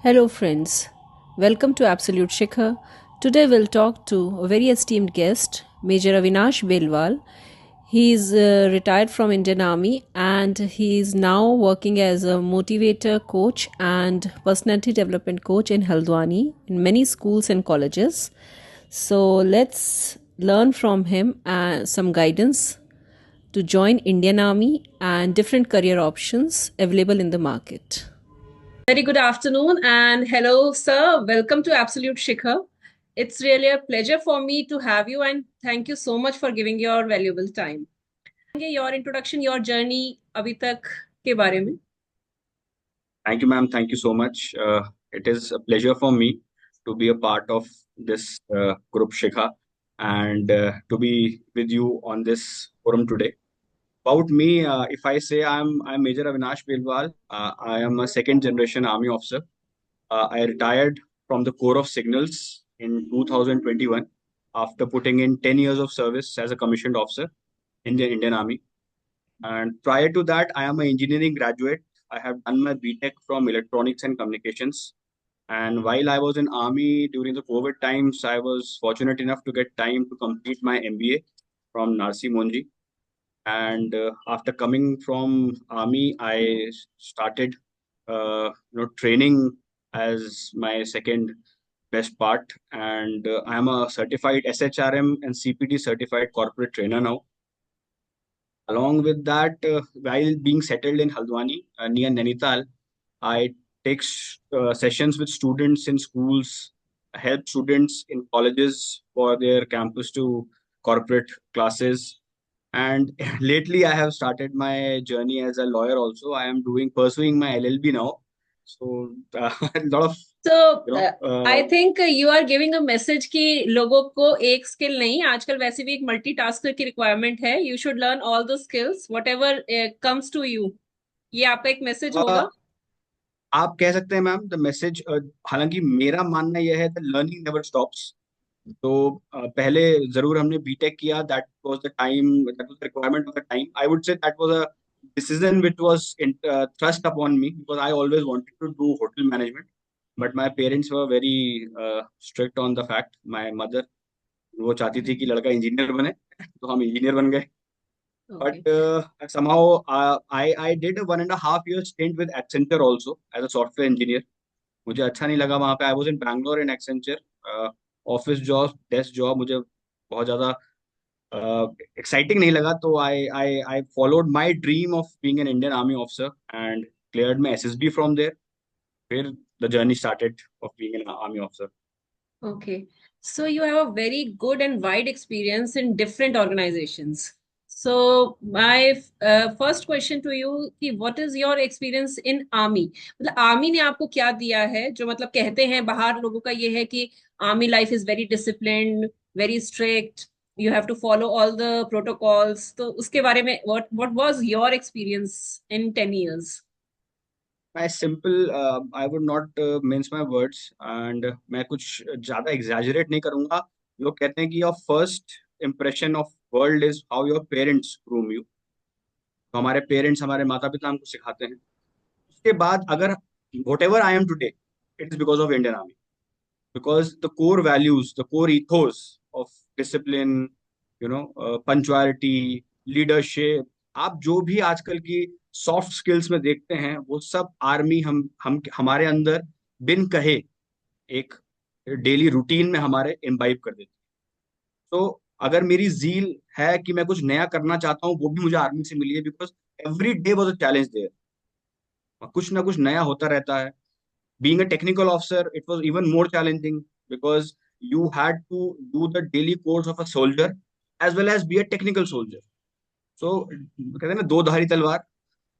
Hello, friends. Welcome to Absolute Shikhar. Today, we'll talk to a very esteemed guest, Major Avinash Belwal. He is retired from Indian Army and he is now working as a motivator coach and personality development coach in Haldwani in many schools and colleges. So, let's learn from him some guidance to join Indian Army and different career options available in the market. Very good afternoon and hello, sir. Welcome to Absolute Shikhar. It's really a pleasure for me to have you and thank you so much for giving your valuable time. Your introduction, your journey अभी तक के बारे में. Thank you, ma'am. Thank you so much. It is a pleasure for me to be a part of this group Shikha and to be with you on this forum today. About me, if I say I'm Major Avinash Belwal, I am a second generation Army officer. I retired from the Corps of Signals in 2021 after putting in 10 years of service as a commissioned officer in the Indian Army. And prior to that, I am an engineering graduate. I have done my BTech from Electronics and Communications. And while I was in Army during the COVID times, I was fortunate enough to get time to complete my MBA from Narsi Monji. And after coming from Army, I started, training as my second best part. And I am a certified SHRM and CPD certified corporate trainer now. Along with that, while being settled in Haldwani near Nainital, I take sessions with students in schools, help students in colleges for their campus to corporate classes. And lately, I have started my journey as a lawyer also. I am pursuing my LLB now. So a lot of So, you know I think you are giving a message कि लोगों को एक skill नहीं, आजकल वैसे भी एक multitasker की रिक्वायरमेंट है. You should learn all the skills, whatever comes to you. ये आपका एक मैसेज uh, होगा. आप कह सकते हैं मैम द मैसेज. हालांकि मेरा मानना यह है द लर्निंग नेवर स्टॉप्स. तो पहले जरूर हमने बीटेक किया. That was the time, that was the requirement of the time. I would say that was a decision which was thrust upon me because I always wanted to do hotel management, but my parents were very strict on the fact. My mother, वो चाहती थी कि लड़का engineer बने तो हम engineer बन गए. Okay. But somehow I did a 1.5 year stint with Accenture also as a software engineer. मुझे अच्छा नहीं लगा वहाँ पे. I was in Bangalore in Accenture. Office job, desk job मुझे बहुत ज्यादा एक्साइटिंग नहीं लगा. तो I followed my dream of being an Indian army officer and cleared my SSB from there. फिर the journey started of being an army officer. Okay. So you have a very good and wide experience in different organizations. So my first question to you कि what is your experience in army? मतलब army ने आपको क्या दिया है जो मतलब कहते हैं बाहर लोगों का ये है कि army life is very disciplined, very strict, you have to follow all the protocols. तो उसके बारे में what was your experience in 10 years? मैं simple, I would not mince my words and मैं कुछ ज्यादा एग्जैजरेट नहीं करूंगा. लोग कहते हैं कि your first impression of world is how your parents groom you. तो हमारे पेरेंट्स, हमारे माता पिता हमको सिखाते हैं. उसके बाद अगर what ever I am today, it is because of Indian army. Because the core values, the core ethos of discipline, punctuality, leadership, आप जो भी आजकल की सॉफ्ट स्किल्स में देखते हैं वो सब आर्मी हम हमारे अंदर बिन कहे एक डेली रूटीन में हमारे इम्बाइब कर देती है. तो अगर मेरी जील है कि मैं कुछ नया करना चाहता हूँ, वो भी मुझे आर्मी से मिली है. Because every day was a challenge there. कुछ ना कुछ नया होता रहता है. Being a technical officer, it was even more challenging because you had to do the daily course of a soldier as well as be a technical soldier. So कहते हैं ना दो धारी तलवार,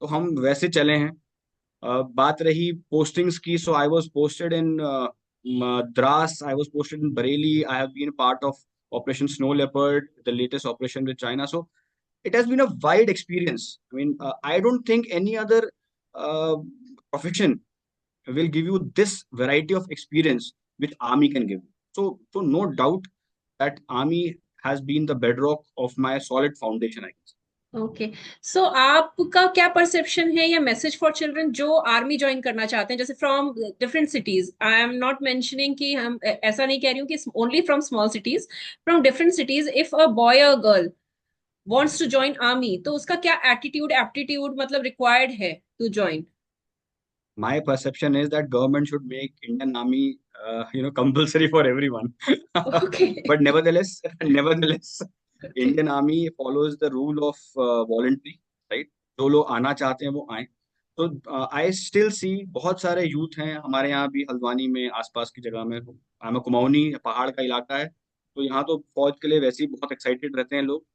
तो हम वैसे चले हैं. बात रही पोस्टिंग्स की, so I was posted in Madras, I was posted in Bareilly, I have been a part of Operation Snow Leopard, the latest operation with China. So it has been a wide experience. I mean, I don't think any other uh, profession will give you this variety of experience which army can give. So no doubt that army has been the bedrock of my solid foundation, I guess. Okay. So आपका क्या perception है या message for children जो army join करना चाहते हैं, जैसे from different cities? I am not mentioning कि हम ऐसा नहीं कह रही हूँ कि only from small cities, from different cities, if a boy और girl wants to join army, तो उसका क्या एटीट्यूड एप्टीट्यूड मतलब रिक्वायर्ड है to join? My perception is that government should make Indian Army, compulsory for everyone. Okay. But nevertheless, Indian Army follows the rule of voluntary, right? जो लोग आना चाहते हैं वो आए। तो आई स्टिल सी बहुत सारे यूथ हैं हमारे यहाँ भी, हल्द्वानी में, आसपास की जगह में। हमें कुमाऊनी पहाड़ का इलाका है, तो यहाँ तो फौज के लिए वैसे ही बहुत एक्साइटेड रहते हैं लोग।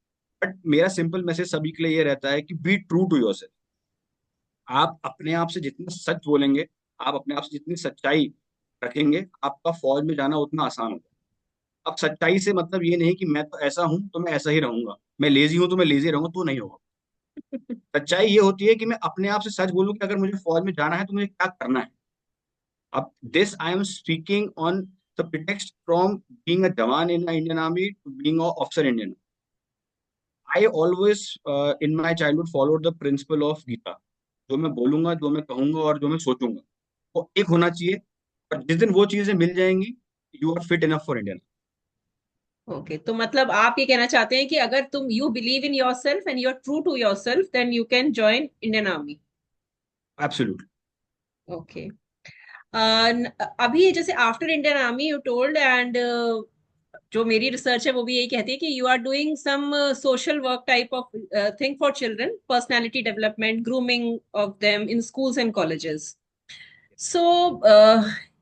बट मेरा सिंपल मैसेज सभी के लिए ये रहता है कि बी ट्रू टू योर। आप अपने आप से जितना सच बोलेंगे, आप अपने आप से जितनी सच्चाई रखेंगे, आपका फौज में जाना उतना आसान होगा। अब सच्चाई से मतलब ये नहीं कि मैं तो ऐसा हूं तो मैं ऐसा ही रहूंगा, मैं लेजी हूं तो मैं लेजी रहूंगा, तो नहीं होगा। सच्चाई ये होती है कि मैं अपने आप से सच बोलूं कि अगर मुझे फौज में जाना है तो मुझे क्या करना है। अब this I am speaking on the pretext from being a jawan in Indian army to being a officer Indian. I always in my childhood followed the principle of Gita. जो मैं बोलूंगा, जो मैं कहूंगा और जो मैं सोचूंगा, वो एक होना चाहिए। और जिस दिन वो चीजें मिल जाएंगी, you are fit enough for Indian. Okay, तो मतलब आप ये कहना चाहते हैं कि अगर तुम you believe in yourself and you are true to yourself, then you can join Indian army. Absolutely. Okay. अभी जैसे after Indian army you told, and जो मेरी रिसर्च है वो भी यही कहती है कि you are doing some social work type of thing for children, personality development, grooming of them in schools and colleges. So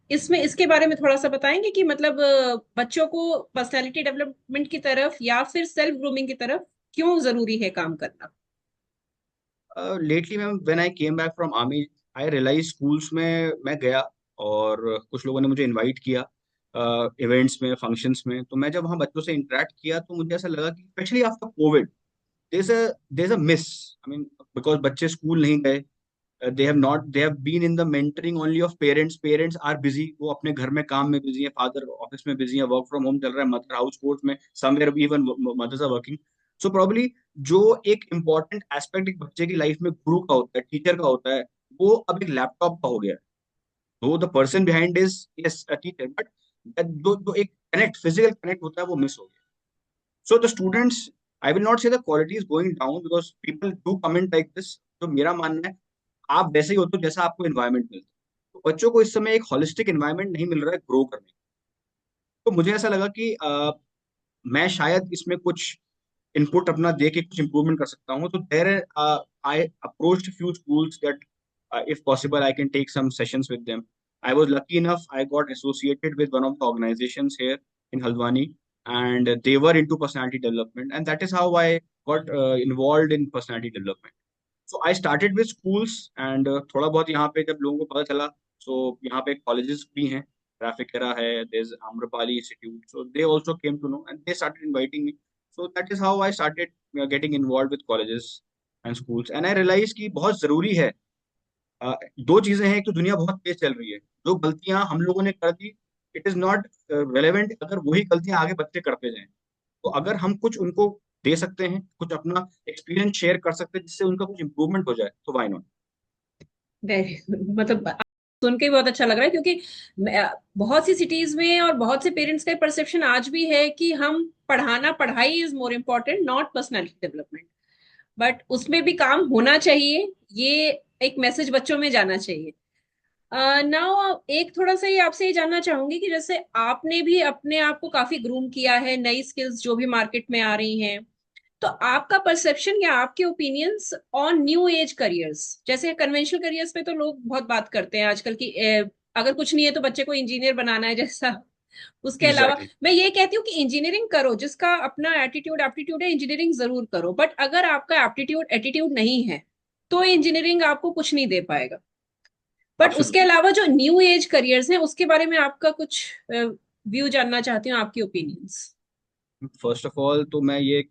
इसमें इसके बारे में थोड़ा सा बताएंगे कि मतलब बच्चों को पर्सनालिटी डेवलपमेंट की तरफ या फिर सेल्फ ग्रूमिंग की तरफ क्यों जरूरी है काम करना? Lately ma'am, when I came back from army, I realise schools में मैं गया और कुछ लोगों ने मुझे इनवाइट किया इवेंट्स में, फंक्शंस में। तो मैं जब वहाँ बच्चों से इंटरेक्ट किया तो मुझे ऐसा लगा कि specially after Covid there's a miss. I mean, because बच्चे स्कूल नहीं गए, they have been in the mentoring only of parents. Parents are busy, वो अपने घर में काम में बिजी है, फादर ऑफिस में बिजी है, वर्क फ्रॉम होम चल रहा है, मदर हाउस कोर्स में, somewhere even mothers are working. So probably जो एक इम्पॉर्टेंट एस्पेक्ट एक बच्चे की लाइफ में गुरु का होता है, टीचर का होता है, वो अब एक लैपटॉप का हो गया है। दो the person behind is yes a teacher, but जो जो एक कनेक्ट, फिजिकल कनेक्ट होता है, वो मिस हो गया। So the students, I will not say the quality is going down because people do comment like this. तो मेरा मानना है, आप वैसे ही होते हो जैसा आपको एनवायरनमेंट मिलता है। तो बच्चों को इस समय एक होलिस्टिक एनवायरनमेंट नहीं मिल रहा है ग्रो करने। तो मुझे ऐसा लगा कि मैं शायद इसमें कुछ इनपुट अपना दे के कुछ इंप्रूवमेंट कर सकता हूँ। तो there I approached few schools that if possible I can take some sessions with them. I was lucky enough, I got associated with one of the organizations here in Haldwani, and they were into personality development, and that is how I got involved in personality development. So I started with schools, and थोड़ा बहुत यहाँ पे जब लोगों को पता चला, so यहाँ पे colleges भी हैं, Rafikera है, there's Amrapali Institute, so they also came to know and they started inviting me. So that is how I started getting involved with colleges and schools, and I realized कि बहुत जरूरी है। दो चीजें हैं, एक तो दुनिया बहुत तेज चल रही है, जो गलतियां हम लोगों ने कर दी, इट इज नॉट रेलेवेंट अगर वही गलतियां आगे बच्चे करते जाएं। तो अगर हम कुछ उनको दे सकते हैं, कुछ अपना एक्सपीरियंस शेयर कर सकते हैं जिससे उनका कुछ इंप्रूवमेंट हो जाए, तो व्हाई नॉट। वेरी मतलब सुन के भी बहुत अच्छा लग रहा है, क्योंकि बहुत सी सिटीज में और बहुत से पेरेंट्स का परसेप्शन आज भी है कि हम पढ़ाना, पढ़ाई is more important, not personality development. But उसमें भी काम होना चाहिए, ये एक मैसेज बच्चों में जाना चाहिए। नाउ एक थोड़ा सा ये आपसे ये जानना चाहूंगी कि जैसे आपने भी अपने आप को काफी ग्रूम किया है, नई स्किल्स जो भी मार्केट में आ रही हैं, तो आपका परसेप्शन या आपके opinions on new age careers, जैसे कन्वेंशनल करियर्स पे तो लोग बहुत बात करते हैं आजकल की, अगर कुछ नहीं है तो बच्चे को इंजीनियर बनाना है जैसा। उसके अलावा एग्जैक्टली। मैं ये कहती हूँ कि इंजीनियरिंग करो, जिसका अपना एटीट्यूड एप्टीट्यूड है इंजीनियरिंग जरूर करो, बट अगर आपका एप्टीट्यूड एटीट्यूड नहीं है तो इंजीनियरिंग आपको कुछ नहीं दे पाएगा। बट उसके एब्सोल्युटली। अलावा जो न्यू एज करियर्स हैं उसके बारे में आपका कुछ व्यू जानना चाहती हूँ, आपकी ओपिनियंस। फर्स्ट ऑफ ऑल तो मैं ये,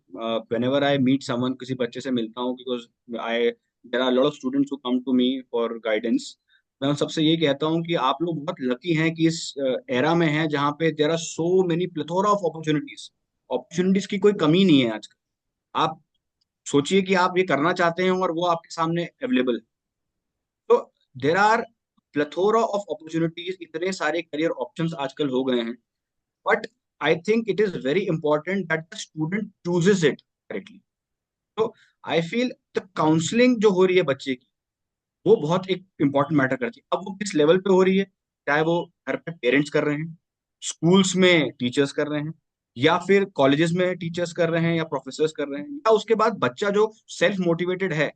whenever I meet someone, किसी बच्चे से मिलता हूँ, because I there are lot of students who come to me for guidance, मैं उन सबसे ये कहता हूँ कि आप लोग बहुत लकी हैं कि इस एरा में हैं जहाँ पे there are so many plethora of opportunities. Opportunities की कोई कमी नहीं है आजकल। आप सोचिए कि आप ये करना चाहते हैं और वो आपके सामने अवेलेबल है। तो there are plethora of opportunities, इतने सारे करियर ऑप्शंस आजकल हो गए हैं। But I think it is very important that the student chooses it correctly. तो आई फील द काउंसलिंग जो हो रही है बच्चे की, वो बहुत एक इंपॉर्टेंट मैटर करती है। अब वो किस लेवल पे हो रही है, चाहे वो घर पे पेरेंट्स कर रहे हैं, स्कूल्स में टीचर्स कर रहे हैं, या फिर कॉलेजेस में टीचर्स कर रहे हैं या प्रोफेसर्स कर रहे हैं, या उसके बाद बच्चा जो सेल्फ मोटिवेटेड है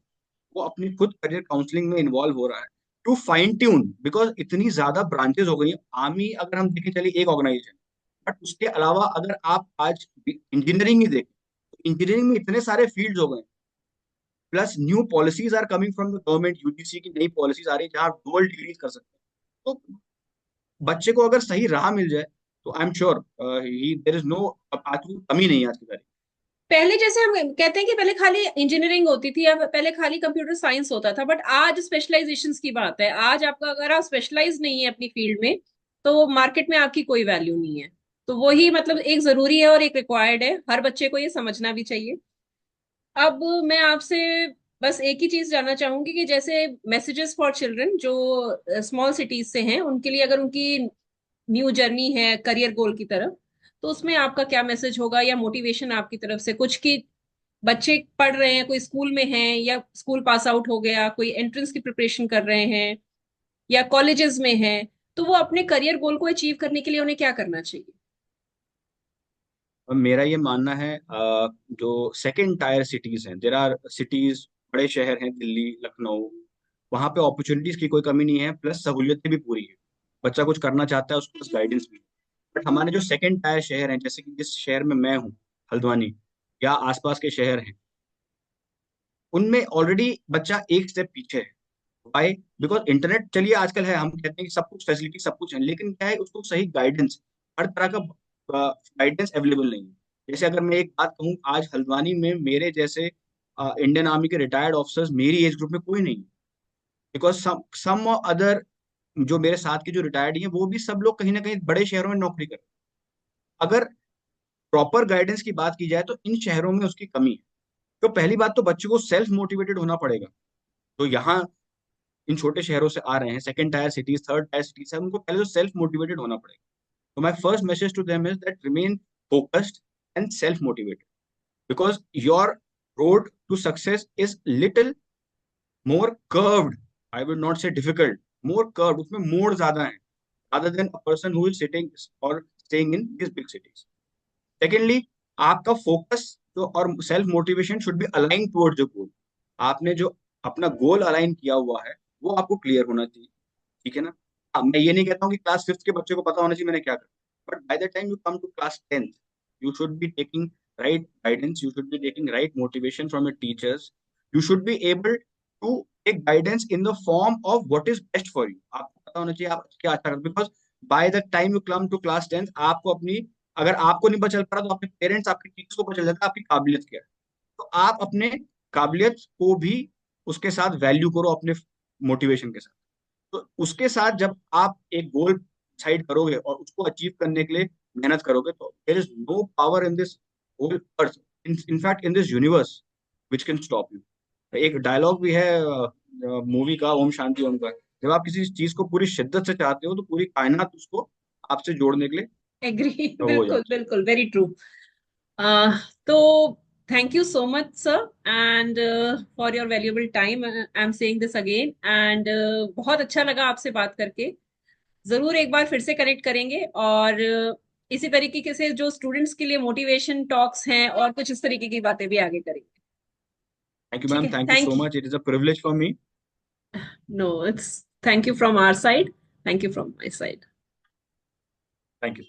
वो अपनी खुद करियर काउंसलिंग में इन्वॉल्व हो रहा है टू फाइन ट्यून। बिकॉज इतनी ज्यादा ब्रांचेस हो गई हैं। आर्मी अगर हम देखें, चलिए एक ऑर्गेनाइजेशन, बट उसके अलावा अगर आप आज इंजीनियरिंग ही देखें, तो इंजीनियरिंग में इतने सारे फील्ड्स हो गए। Plus new policies are coming from the government, UGC की नई पॉलिसीज आ रही है जहाँ आप डुअल डिग्रीज कर सकते हैं। तो बच्चे को अगर सही राह मिल जाए तो आई एम श्योर ही देयर इज नो, आज की कमी नहीं है आज की तारीख। पहले जैसे हम कहते हैं कि पहले खाली इंजीनियरिंग होती थी या पहले खाली कंप्यूटर साइंस होता था, बट आज स्पेशलाइजेशंस की बात है। आज आपका अगर आप स्पेशलाइज नहीं है अपनी फील्ड में, तो मार्केट में आपकी कोई वैल्यू नहीं है। तो वही मतलब एक जरूरी है और एक रिक्वायर्ड है, हर बच्चे को ये समझना भी चाहिए। अब मैं आपसे बस एक ही चीज जानना चाहूंगी कि जैसे मैसेजेस फॉर चिल्ड्रन जो स्मॉल सिटीज से हैं, उनके लिए अगर उनकी न्यू जर्नी है करियर गोल की तरफ, तो उसमें आपका क्या मैसेज होगा या मोटिवेशन आपकी तरफ से कुछ कि बच्चे पढ़ रहे हैं, कोई स्कूल में हैं या स्कूल पास आउट हो गया, कोई एंट्रेंस की प्रिपरेशन कर रहे हैं या कॉलेजेस में हैं, तो वो अपने करियर गोल को अचीव करने के लिए उन्हें क्या करना चाहिए? और मेरा ये मानना है, जो सेकंड टायर सिटीज हैं, देर आर सिटीज, बड़े शहर हैं, दिल्ली, लखनऊ, वहां पे अपॉर्चुनिटीज की कोई कमी नहीं है, प्लस सहूलियतें भी पूरी है। बच्चा कुछ करना चाहता है, उसके पास गाइडेंस भी। बट हमारे जो सेकंड टायर शहर हैं, जैसे कि जिस शहर में मैं हूँ, हल्द्वानी, या आसपास के शहर हैं, उनमें ऑलरेडी बच्चा एक स्टेप पीछे है। वाई? बिकॉज इंटरनेट, चलिए आजकल है, हम कहते हैं कि सब कुछ फैसिलिटी सब कुछ है, लेकिन क्या है, उसको सही गाइडेंस, हर तरह का गाइडेंस अवेलेबल नहीं है। जैसे अगर मैं एक बात कहूँ, आज हल्द्वानी में मेरे जैसे इंडियन आर्मी के रिटायर्ड ऑफिसर्स मेरी एज ग्रुप में कोई नहीं। बिकॉज सम अदर, जो मेरे साथ के जो रिटायर्ड हैं, वो भी सब लोग कहीं ना कहीं बड़े शहरों में नौकरी कर रहे हैं। अगर प्रॉपर गाइडेंस की बात की जाए तो इन शहरों में उसकी कमी है। तो पहली बात तो बच्चे को सेल्फ मोटिवेटेड होना पड़ेगा। तो यहाँ इन छोटे शहरों से आ रहे हैं, second tier cities, third tier cities है, उनको पहले तो सेल्फ मोटिवेटेड होना पड़ेगा। तो my first message to them is that remain focused and self motivated, because your road to success is little more curved, I would not say difficult, more curved, उसमें मोड़ ज्यादा है, rather than a person who is sitting or staying in these big cities. Secondly, आपका focus जो और self motivation should be align towards the goal. आपने जो अपना गोल अलाइन किया हुआ है, वो आपको क्लियर होना चाहिए। ठीक है ना? अब मैं ये नहीं कहता हूँ कि क्लास फिफ्थ के बच्चे को पता होना चाहिए मैंने क्या करा, but by the time you come to class tenth, you should be taking right guidance, you should be taking right motivation from your teachers, you should be able to take guidance in the form of what is best for you. आपको पता होना चाहिए आप क्या अच्छा कर, because by the time you come to class tenth, आपको अपनी, अगर आपको नहीं पता चल पा रहा तो आपके पेरेंट्स, आपके टीचर्स को पता चल जाता है आपकी काबिलियत क्या है। तो आप अपने काबिलियत को भी उसके साथ वैल्यू करो, अपने मोटिवेशन के साथ। तो उसके साथ जब आप एक गोल डिसाइड करोगे और उसको अचीव करने के लिए मेहनत करोगे, तो there is no power in this whole earth, in fact in this universe, which can stop you. एक डायलॉग भी है मूवी का, ओम शांति ओम का, जब आप किसी चीज को पूरी शिद्दत से चाहते हो तो पूरी कायनात उसको आपसे जोड़ने के लिए एग्री हो बिल्कुल जाती है। बिल्कुल, वेरी ट्रू। तो thank you so much sir and for your valuable time, I am saying this again and बहुत अच्छा लगा आपसे बात करके। जरूर एक बार फिर से कनेक्ट करेंगे और इसी तरीके से जो स्टूडेंट्स के लिए मोटिवेशन टॉक्स हैं और कुछ इस तरीके की बातें भी आगे करेंगे। थैंक यू ठीक मैम, है, thank you thank so much, it is a privilege for me. You. No, it's thank you from our side, thank you from my side. Thank you.